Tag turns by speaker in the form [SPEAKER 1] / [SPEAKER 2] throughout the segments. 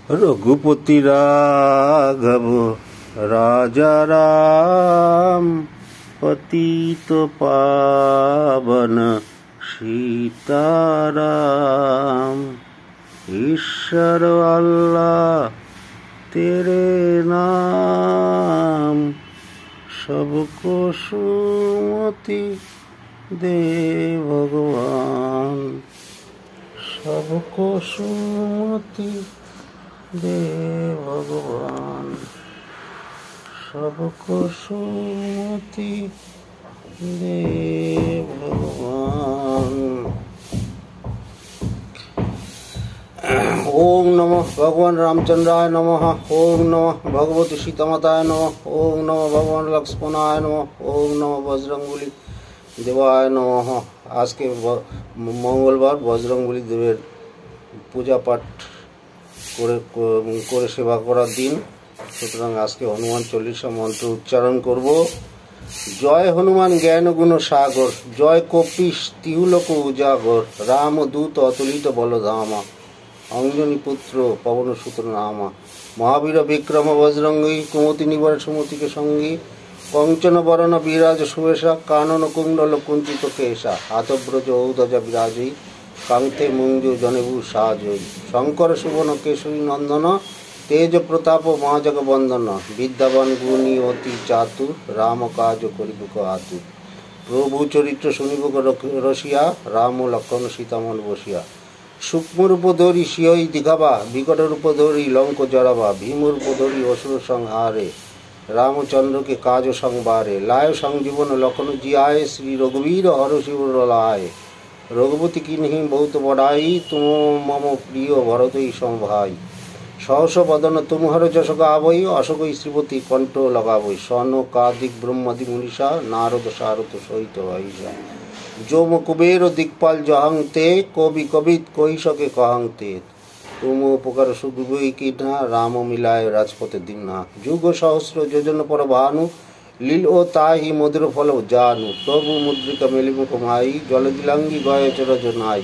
[SPEAKER 1] रघुपति राघव राजा राम, पतित पावन सीताराम। ईश्वर अल्लाह तेरे नाम, सबको सुमति दे भगवान, सबको सुमति दे भगवान, सबको सुमति दे भगवान। ओम नमः भगवान रामचंद्राय नमः। ओम नमः भगवती सीतामाताय नमः। ओम नमः भगवान लक्ष्मणाय नमः। ओम नमः बजरंगबली देवाय नमः। आज के मंगलवार बजरंगबली देवेर पूजा पाठ করে সেবা করার দিন, সুতরাং আজকে হনুমান চল্লিশা মন্ত্র উচ্চারণ করব। জয় হনুমান জ্ঞান গুণ সাগর, জয় কপিশ তিহুলোক উজাগর, রাম দূত অতুলিত বলধামা, অঞ্জনী পুত্র পবন সুত নামা, মহাবীর বিক্রম বজরঙ্গী, কুমতি নিবার সুমতিকে সঙ্গী, কঞ্চন বরণ বিরাজ সুবেশা, কানন কুণ্ডল কুঞ্চিত কেশা, হাতব্রজ ঔদজা বিরাজী, কান্তে মুঞ্জু জনেবু সাজই, শঙ্কর সুবন কেশরী নন্দন, তেজ প্রতাপ মহাজগ বন্দন, বিদ্যাবান গুণী অতি চাতুর, রাম কাজ করিবুক আতুর, প্রভু চরিত্র শুনিবুক রসিয়া, রাম লক্ষণ সীতামন বসিয়া, সূক্ষ্ম রূপ ধরি সিয়ই দিঘাবা, বিকট রূপ ধরি লঙ্ক জরাবা, ভীম রূপ ধরি অসুর সংহারে, রামচন্দ্রকে কাজ সংবারে, লায় সংজীবন লক্ষণ জিয়ায়, শ্রী রঘুবীর হর শিব লায়, রঘুপতি কিন্হি বহুত বড়াই, তুম মম প্রিয় ভরতই সমভাই, সহস বদন তুমহর যশ গাবই, অশোকই শ্রীপতি কণ্ঠ লগাবই, স্বর্ণ কাদিক ব্রহ্মাদি মুনিষা, নারদ সারদ সহিত ভাইসা, যোম কুবের দিকপাল জহাংতে, কবি কবিত কহিসকে কহাংতে, তুম উপকার সুদুবই কিনা, রাম মিলায় রাজপথে দিনা, যুগ সহস্র যোজন পর ভানু, লীল ও তাহি মধুর ফল জানু, প্রভু মুদ্রিকা মেলিমুখ মাই, জলদিলাঙ্গি গয় চরজ নাই,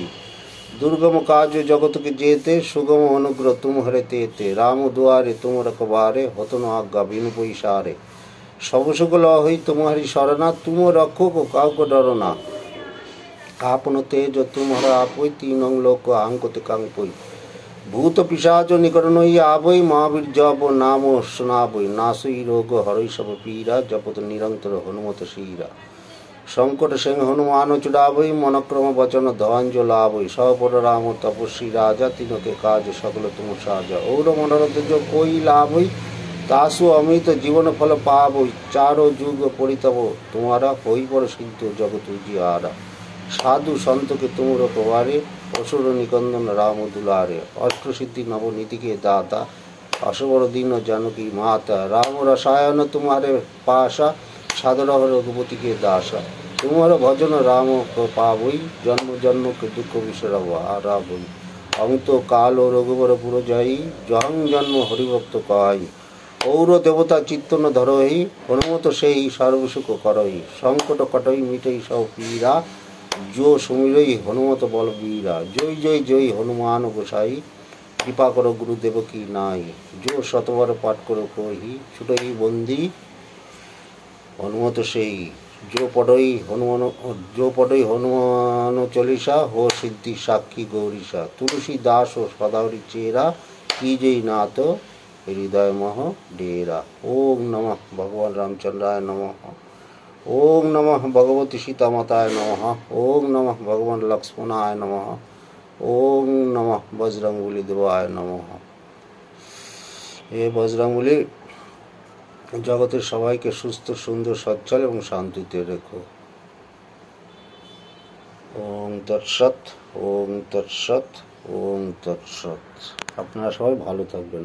[SPEAKER 1] দুর্গম কাজ জগতকে যেতে, সুগম অনুগ্রহ তুমহরে তেতে, রাম দুয়ারে তুম রখবারে, হতন আজ্ঞা বিনু পৈসারে, সব সুখ লহই তোমারি শরণা, তুম রক্ষক কাউকে ডরো না, আপন তেজ তুমহর আপই, তিনং লোক আঙ্কতে কাঙ্কই, ভূত পিশাচ নিকট নই আবই, মহাবীর জপ নাম শোনাবই, নাসই রোগ হরই সব পীরা, জপত নিরন্তর হনুমত শিরা, সংকট সিং হনুমান চুড়াবই, মনক্রম বচন ধঞ্জ লাভই, সপর রাম তপস্বী রাজা, তিনকে কাজ সকল তুম সাজা, ঔর মনোরথ কই লাভই, তাসু অমৃত জীবন ফল পাবই, চারো যুগ পরিতব তোমারা, হই পর সিদ্ধ জগৎ উজিয়ারা, সাধু সন্তকে তুমর প্রবারে, অসুর নিকন্দন রাম দুলারে, অষ্টসিদ্ধি নবনীতিকে দাতা, অসবর দীন জানকী মাতা, রাম রসায়ন তোমারে পাশা, সাদর রঘুপতিকে দাসা, তোমার ভজন রাম পাবই, জন্ম জন্মকে দুঃখ বিসরাব হারাবই, অন্ত কাল ও রঘুবর পুর যাই, জহং জন্ম হরিভক্ত কহাই, ঔর দেবতা চিত্তন ধরহি, হনুমত সেই সর্বসুখ করহি, সংকট কটই মিটই সব পীরা, जो सुमिरई हनुमत बल वीरा, जय जय जय हनुमान गोसाई, कृपा करो गुरुदेव की नाई, जो शतबार पाठ करो कही, छुटई बंदी हनुमत सेई, जो पढ़ई हनुमान चालीसा, हो सिद्धि साक्षी गौरीसा, तुलसी दास हो सदावरी चेरा, की जय नाथ हृदय मह डेरा। ओम नमः भगवान रामचंद्राय नमः। ओम नमः भगवती सीतामाताय नमः। ओम नमः भगवान लक्ष्मणाय नमः। ओम नमः बजरंगबली देवाय नमः। हे बजरंगबली जगतेर सबाइके सुस्थ सुंदर सच्चल एवं शांतिते रेखो। ओम तत्सत, ओम तत्सत, ओम तत्सत। আপনারা সবাই ভালো থাকবেন।